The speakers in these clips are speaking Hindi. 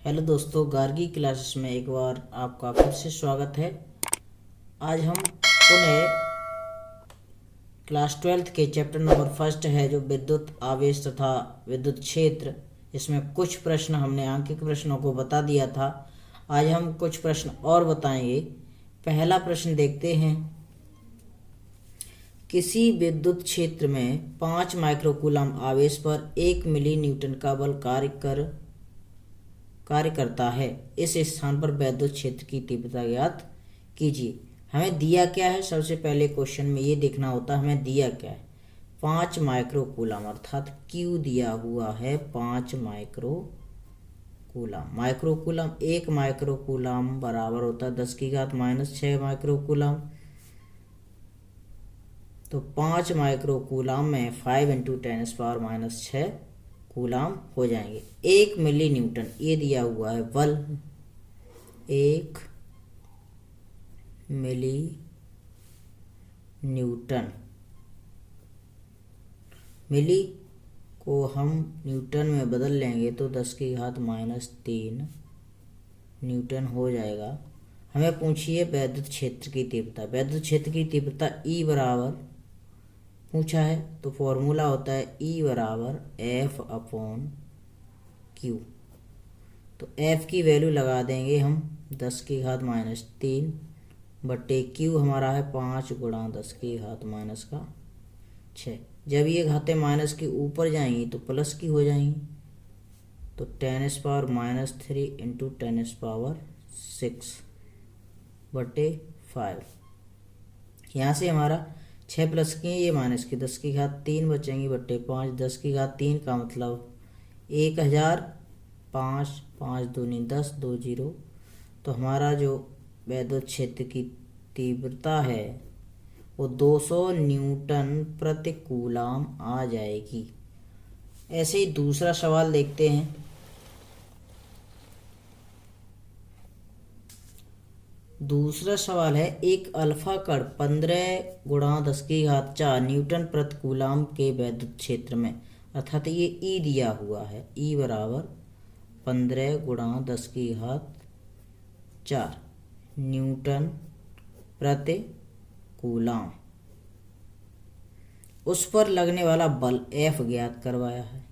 हेलो दोस्तों, गार्गी क्लासेस में एक बार आपका फिर से स्वागत है। आज हम पुनः क्लास 12th के चैप्टर नंबर फर्स्ट है जो विद्युत आवेश तथा विद्युत क्षेत्र। इसमें कुछ प्रश्न हमने आंकिक प्रश्नों को बता दिया था। आज हम कुछ प्रश्न और बताएंगे। पहला प्रश्न देखते हैं। किसी विद्युत क्षेत्र में 5 माइक्रोकूलम आवेश पर 1 मिली न्यूटन का बल कार्य करता है। इस स्थान पर विद्युत क्षेत्र की तीव्रता ज्ञात कीजिए। हमें दिया क्या है? सबसे पहले क्वेश्चन में ये देखना होता है हमें दिया क्या है। 5 माइक्रोकूलम अर्थात Q दिया हुआ है 5 माइक्रोकूलम। माइक्रोकूलम 1 माइक्रोकूलम बराबर होता है 10⁻⁻6 माइक्रोकूलम। तो 5 माइक्रोकूलम में 5 × 10⁻⁻6 कूलम हो जाएंगे। 1 मिली न्यूटन ये दिया हुआ है बल। 1 मिली न्यूटन, मिली को हम न्यूटन में बदल लेंगे तो 10⁻³ न्यूटन हो जाएगा। हमें पूछिए विद्युत क्षेत्र की तीव्रता। विद्युत क्षेत्र की तीव्रता E बराबर पूछा है तो फॉर्मूला होता है E बराबर F/Q। तो F की वैल्यू लगा देंगे हम 10⁻³ बटे Q हमारा है 5 × 10⁻⁻6। जब ये घातें माइनस के ऊपर जाएंगी तो प्लस की हो जाएंगी। तो 10⁻³ × 10⁻6 बटे 5। यहाँ से हमारा 6 प्लस की ये माइनस की 10⁻³ बचेंगी बटे 5। 10⁻³ का मतलब 1000। 5 5 दूनी 10, 2 0। तो हमारा जो विद्युत क्षेत्र की तीव्रता है वो 200 न्यूटन प्रति कूलम आ जाएगी। ऐसे ही दूसरा सवाल देखते हैं। दूसरा सवाल है एक अल्फा कण 15 × 10⁻⁴ न्यूटन प्रति कूलम के विद्युत क्षेत्र में, अर्थात ये E दिया हुआ है। E बराबर 15 × 10⁻⁴ न्यूटन प्रति कूलम। उस पर लगने वाला बल F ज्ञात करवाया है।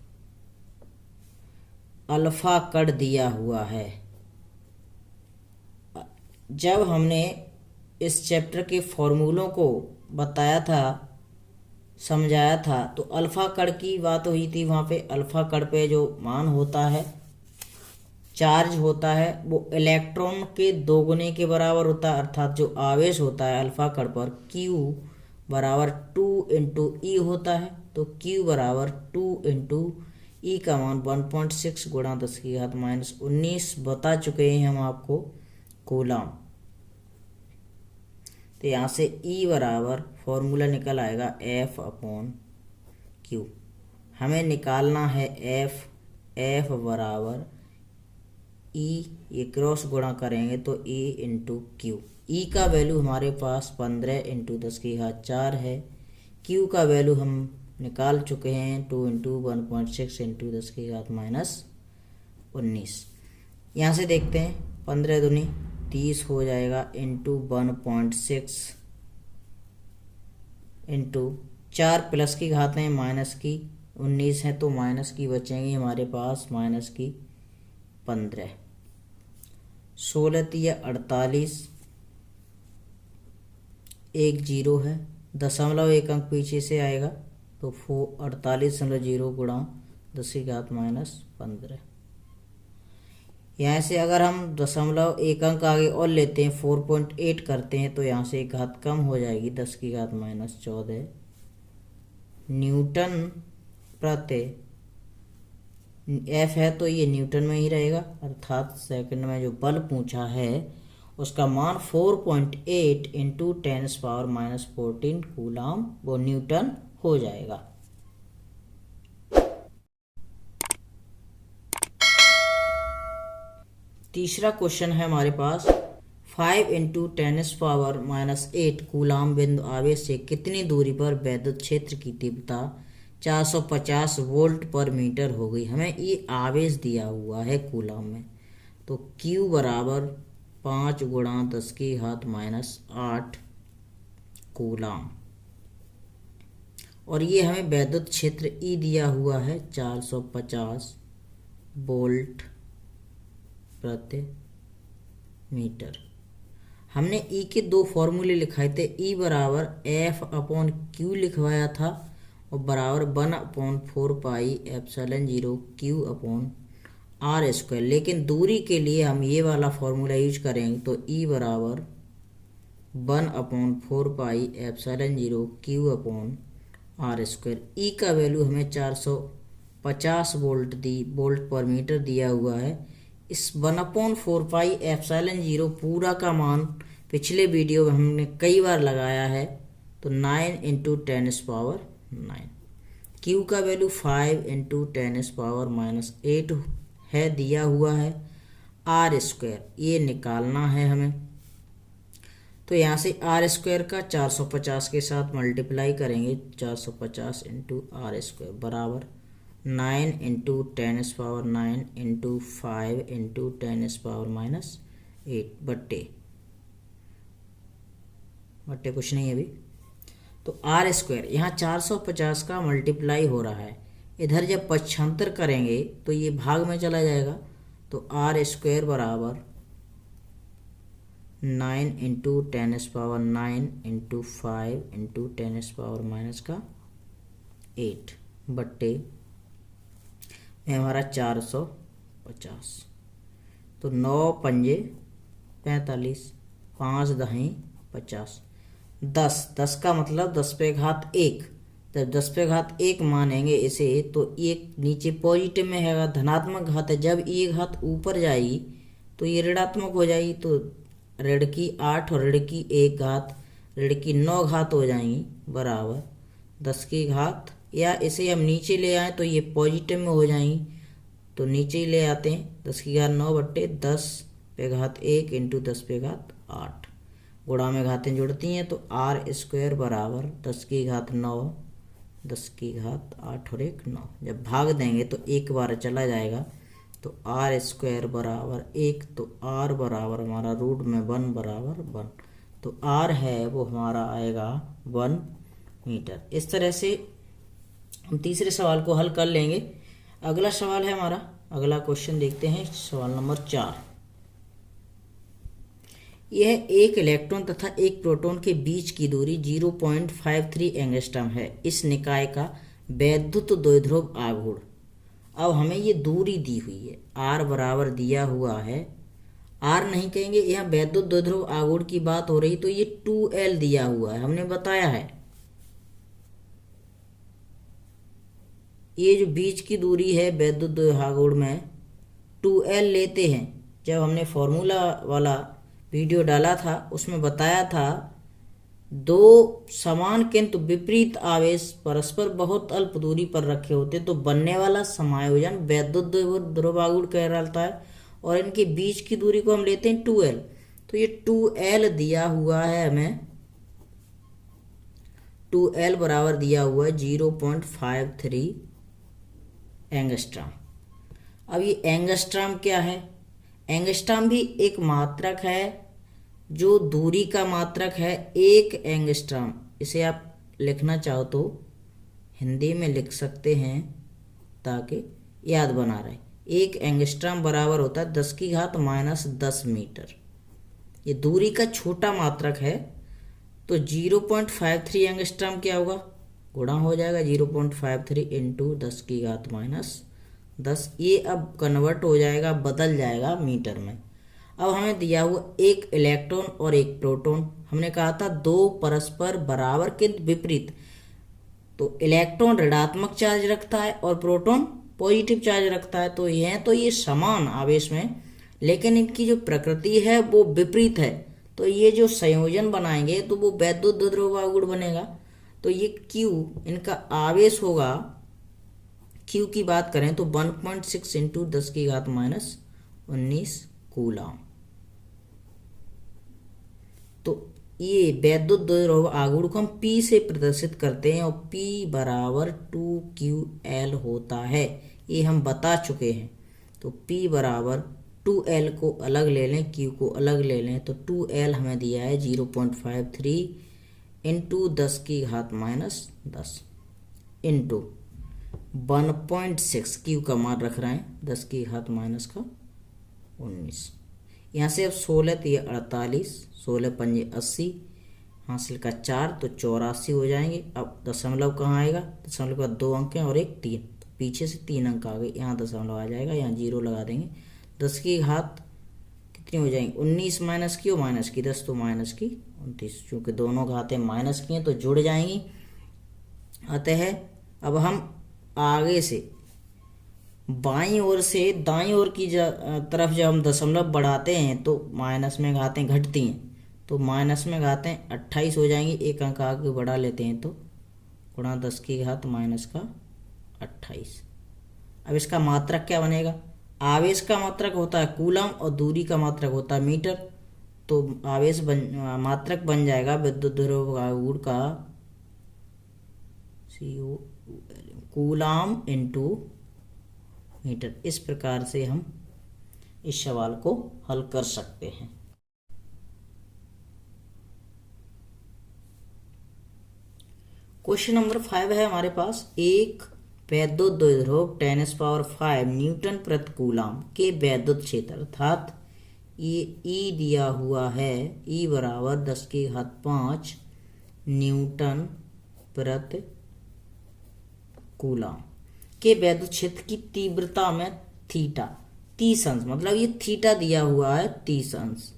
अल्फा कण दिया हुआ है। जब हमने इस चैप्टर के फॉर्मूलों को बताया था, समझाया था, तो अल्फा कण की बात हुई थी। वहाँ पे अल्फा कण पे जो मान होता है, चार्ज होता है, वो इलेक्ट्रॉन के दोगुने के बराबर होता है। अर्थात जो आवेश होता है अल्फा कण पर Q बराबर 2 × E होता है। तो Q बराबर 2 × E का मान 1.6 × 10⁻⁻19 बता चुके हैं हम आपको कूलम। तो यहाँ से E बराबर फॉर्मूला निकल आएगा F/Q। हमें निकालना है F बराबर E, ये क्रॉस गुणा करेंगे तो E × Q। E का वैल्यू हमारे पास 15 × 10⁻⁴ है। Q का वैल्यू हम निकाल चुके हैं 2 × 1.6 × 10⁻⁻19। यहाँ से देखते हैं 15 दूनी 30 हो जाएगा इंटू 1.6 इंटू 4 प्लस की घात है माइनस की 19 है तो माइनस की बचेंगी हमारे पास माइनस की 15। 16 × 48, एक 0 है, दशमलव एक अंक पीछे से आएगा तो 48.0 × 10⁻⁻15। यहाँ से अगर हम दशमलव एक अंक आगे और लेते हैं 4.8 करते हैं तो यहाँ से एक घात कम हो जाएगी 10⁻⁻14 न्यूटन प्रति। F है तो ये न्यूटन में ही रहेगा, अर्थात सेकंड में जो बल पूछा है उसका मान 4.8 × 10⁻⁻14 कूलम वो न्यूटन हो जाएगा। तीसरा क्वेश्चन है हमारे पास 5 × 10⁻⁻8 कूलम बिंदु आवेश से कितनी दूरी पर विद्युत क्षेत्र की तीव्रता 450 वोल्ट पर मीटर हो गई। हमें ये आवेश दिया हुआ है कूलम में, तो Q बराबर 5 गुणा 10⁻⁻8 कूलाम। और ये हमें वैद्युत क्षेत्र E दिया हुआ है 450 वोल्ट प्रति मीटर। हमने E के दो फॉर्मूले लिखाए थे, E बराबर F/Q लिखवाया था और बराबर 1/4πε0 Q/r²। लेकिन दूरी के लिए हम ये वाला फॉर्मूला यूज करेंगे, तो E बराबर 1/4πε0 Q/r²। E का वैल्यू हमें 450 वोल्ट पर मीटर दिया हुआ है। इस 1/4πε0 पूरा का मान पिछले वीडियो में हमने कई बार लगाया है, तो 9 × 10⁻⁹। Q का वैल्यू 5 × 10⁻⁻8 है, दिया हुआ है। r² ये निकालना है हमें, तो यहाँ से r² का 450 के साथ मल्टीप्लाई करेंगे। 450 × r² बराबर 9 × 10⁻⁹ × 5 × 10⁻⁻8 बट्टे कुछ नहीं है अभी। तो r² यहाँ 450 का मल्टीप्लाई हो रहा है, इधर जब पक्षांतर करेंगे तो ये भाग में चला जाएगा। तो r² बराबर 9 × 10⁻⁹ × 5 × 10⁻⁻8 बट्टे में हमारा 450। तो 9 पंजे 45, 5 दहीं 50, 10 का मतलब 10⁻1। जब 10⁻1 मानेंगे इसे, तो एक नीचे पॉजिटिव में है, धनात्मक घात है। जब ये घात ऊपर जाएगी तो ये ऋणात्मक हो जाएगी, तो ऋण की 8 और ऋण की 1 घात, ऋण की 9 घात हो जाएंगी बराबर 10 की घात। या इसे हम नीचे ले आए तो ये पॉजिटिव में हो जाएंगी, तो नीचे ही ले आते हैं। 10 की घात 9 बट्टे 10⁻1 × 10⁻8 गुणा में घातें जुड़ती हैं, तो r² बराबर 10 की घात 9, 10 की घात 8 और 1 9। जब भाग देंगे तो एक बार चला जाएगा, तो r² बराबर 1, तो r बराबर हमारा रूट में 1 बराबर 1, तो r है वो हमारा आएगा 1 मीटर। इस तरह से हम तीसरे सवाल को हल कर लेंगे। अगला सवाल है हमारा, अगला क्वेश्चन देखते हैं, सवाल नंबर 4। यह एक इलेक्ट्रॉन तथा एक प्रोटॉन के बीच की दूरी 0.53 एंगस्ट्रॉम है। इस निकाय का वैद्युत द्विध्रुव आघूर्ण। अब हमें ये दूरी दी हुई है, r बराबर दिया हुआ है, r नहीं कहेंगे, यहाँ वैद्युत द्विध्रुव आघूर्ण की बात हो रही, तो ये 2L दिया हुआ है, हमने बताया है। ये जो बीच की दूरी है वैद्युत द्विध्रुव आघूर्ण में 2L लेते हैं। जब हमने फॉर्मूला वाला वीडियो डाला था उसमें बताया था, दो समान किंतु विपरीत आवेश परस्पर बहुत अल्प दूरी पर रखे होते तो बनने वाला समायोजन वैद्युत द्विध्रुव आघूर्ण कहलाता है, और इनके बीच की दूरी को हम लेते हैं 2L। तो ये 2L दिया हुआ है हमें, 2L बराबर दिया हुआ है 0.53 एंगस्ट्रॉम। अब ये एंगस्ट्रॉम क्या है? एंगस्ट्रॉम भी एक मात्रक है जो दूरी का मात्रक है। 1 एंगस्ट्रॉम, इसे आप लिखना चाहो तो हिंदी में लिख सकते हैं ताकि याद बना रहे। 1 एंगस्ट्रॉम बराबर होता है 10 की घात -10 मीटर। ये दूरी का छोटा मात्रक है, तो 0.53 एंगस्ट्रॉम क्या होगा, गुणा हो जाएगा 0.53 × 10 की घात -10। ये अब कन्वर्ट हो जाएगा, बदल जाएगा मीटर में। अब हमें दिया हुआ एक इलेक्ट्रॉन और एक प्रोटॉन, हमने कहा था दो परस्पर बराबर किंतु विपरीत, तो इलेक्ट्रॉन ऋणात्मक चार्ज रखता है और प्रोटॉन पॉजिटिव चार्ज रखता है। तो ये समान आवेश में, लेकिन इनकी जो प्रकृति है वो विपरीत है। तो ये जो संयोजन बनाएंगे तो वो वैद्युत द्विध्रुव आघूर्ण बनेगा। तो ये Q इनका आवेश होगा, Q की बात करें तो 1.6 × 10 की घात -19 कूलाम। तो ये वैद्युत द्विध्रुव आघूर्ण को हम P से प्रदर्शित करते हैं, और P बराबर 2QL होता है, ये हम बता चुके हैं। तो P बराबर 2L को अलग ले लें, Q को अलग ले लें, तो 2L हमें दिया है 0.53 इंटू 10 की घात माइनस 10 इंटू 1.6, Q का मान रख रहे हैं 10 की घात माइनस का 19। यहाँ से अब 16 तो ये 48, 16 पंजे 80, हासिल का 4 तो 84 हो जाएंगे। अब दशमलव कहाँ आएगा, दशमलव का 2 अंक हैं और एक 3, तो पीछे से 3 अंक आ गए, यहाँ दशमलव आ जाएगा, यहाँ 0 लगा देंगे। 10 की घात कितनी हो जाएंगी, 19 माइनस की और माइनस की 10 तो माइनस की 29, चूँकि दोनों घातें माइनस की हैं तो जुड़ जाएंगी। अतः अब हम आगे से बाईं ओर से दाईं ओर की तरफ जब हम दशमलव बढ़ाते हैं तो माइनस में घातें घटती हैं, तो माइनस में घातें 28 हो जाएंगी, एक अंक आगे बढ़ा लेते हैं तो गुणा 10 की घात माइनस का 28। अब इसका मात्रक क्या बनेगा, आवेश का मात्रक होता है कूलम और दूरी का मात्रक होता है मीटर, तो मात्रक बन जाएगा विद्युत ध्रुव आघूर्ण का कूलम इंटू मीटर। इस प्रकार से हम इस सवाल को हल कर सकते हैं। क्वेश्चन नंबर 5 है हमारे पास, एक वैद्युत द्विध्रुव 10⁵ न्यूटन प्रति कूलम के वैद्युत क्षेत्र अर्थात ये ई दिया हुआ है, ई बराबर 10 की घात 5 न्यूटन प्रति कूलम के वैद्युत क्षेत्र की तीव्रता में थीटा 30 अंश, मतलब ये थीटा दिया हुआ है 30 अंश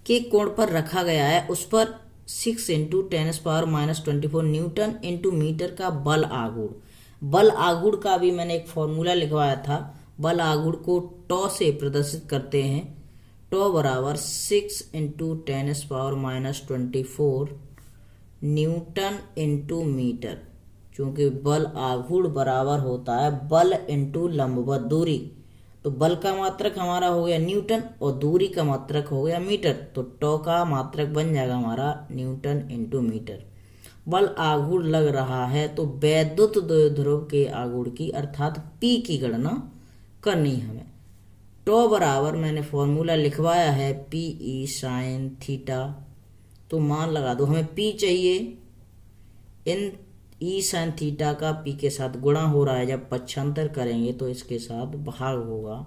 के कोण पर रखा गया है, उस पर 6 इंटू 10⁻⁻24 न्यूटन इंटू मीटर का बल आघूर्ण। बल आघूर्ण का भी मैंने एक फॉर्मूला लिखवाया था, बल आघूर्ण को टॉ से प्रदर्शित करते हैं, टॉ बराबर 6 इंटू 10⁻⁻24 न्यूटन इंटू मीटर, क्योंकि बल आघूर्ण बराबर होता है बल इंटू लंबवत दूरी, तो बल का मात्रक हमारा हो गया न्यूटन और दूरी का मात्रक हो गया मीटर, तो टॉ का मात्रक बन जाएगा हमारा न्यूटन इंटू मीटर। बल आघूर्ण लग रहा है तो वैद्युत द्विध्रुव के आघूर्ण की अर्थात P की गणना करनी है हमें। टॉ बराबर मैंने फॉर्मूला लिखवाया है PE साइन थीटा, तो मान लगा दो, हमें P चाहिए, इन ई साइन थीटा का P के साथ गुणा हो रहा है, जब पक्षांतर करेंगे तो इसके साथ भाग होगा।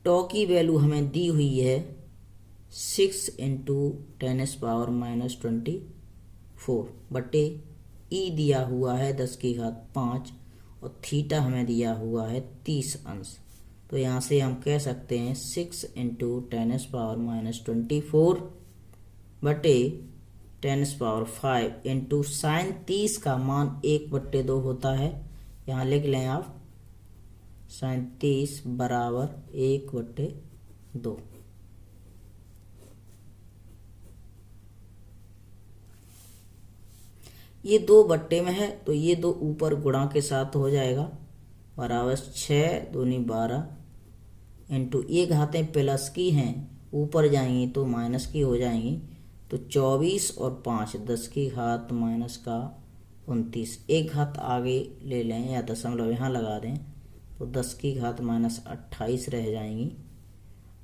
टॉ की वैल्यू हमें दी हुई है 6 इंटू 10⁻⁻24 बटे ई दिया हुआ है 10 की घात 5 और थीटा हमें दिया हुआ है 30 अंश, तो यहाँ से हम कह सकते हैं 6 इंटू 10⁻⁻24 बटे 10⁵ इंटू साइन 30 का मान 1/2 होता है, यहाँ लिख लें आप साइन 30 बराबर 1/2। ये 2 बट्टे में है तो ये 2 ऊपर गुणा के साथ हो जाएगा, बराबर 6 दूनी 12 इंटू ये घातें प्लस की हैं, ऊपर जाएंगी तो माइनस की हो जाएंगी, तो 24 और 5 10 की घात माइनस का 29, एक घात आगे ले लें या दशमलव यहाँ लगा दें तो 10 की घात माइनस 28 रह जाएंगी।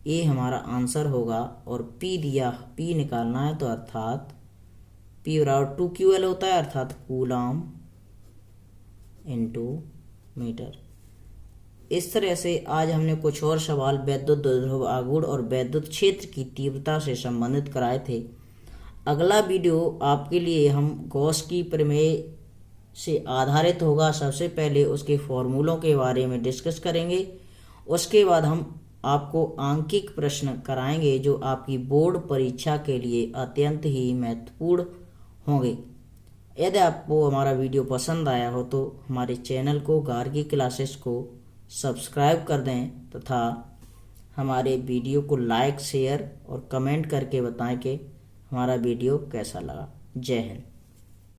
ये हमारा आंसर होगा। और P दिया, P निकालना है तो अर्थात P बराबर 2QL होता है, अर्थात कूलम इंटू मीटर। इस तरह से आज हमने कुछ और सवाल वैद्युत द्विध्रुव आघूर्ण और वैद्युत क्षेत्र की तीव्रता से संबंधित कराए थे। अगला वीडियो आपके लिए हम गॉस की प्रमेय से आधारित होगा। सबसे पहले उसके फॉर्मूलों के बारे में डिस्कस करेंगे, उसके बाद हम आपको आंकिक प्रश्न कराएंगे जो आपकी बोर्ड परीक्षा के लिए अत्यंत ही महत्वपूर्ण होंगे। यदि आपको हमारा वीडियो पसंद आया हो तो हमारे चैनल को गार्गी क्लासेस को सब्सक्राइब कर दें तथा हमारे वीडियो को लाइक, शेयर और कमेंट करके बताएं कि हमारा वीडियो कैसा लगा। जय हिंद।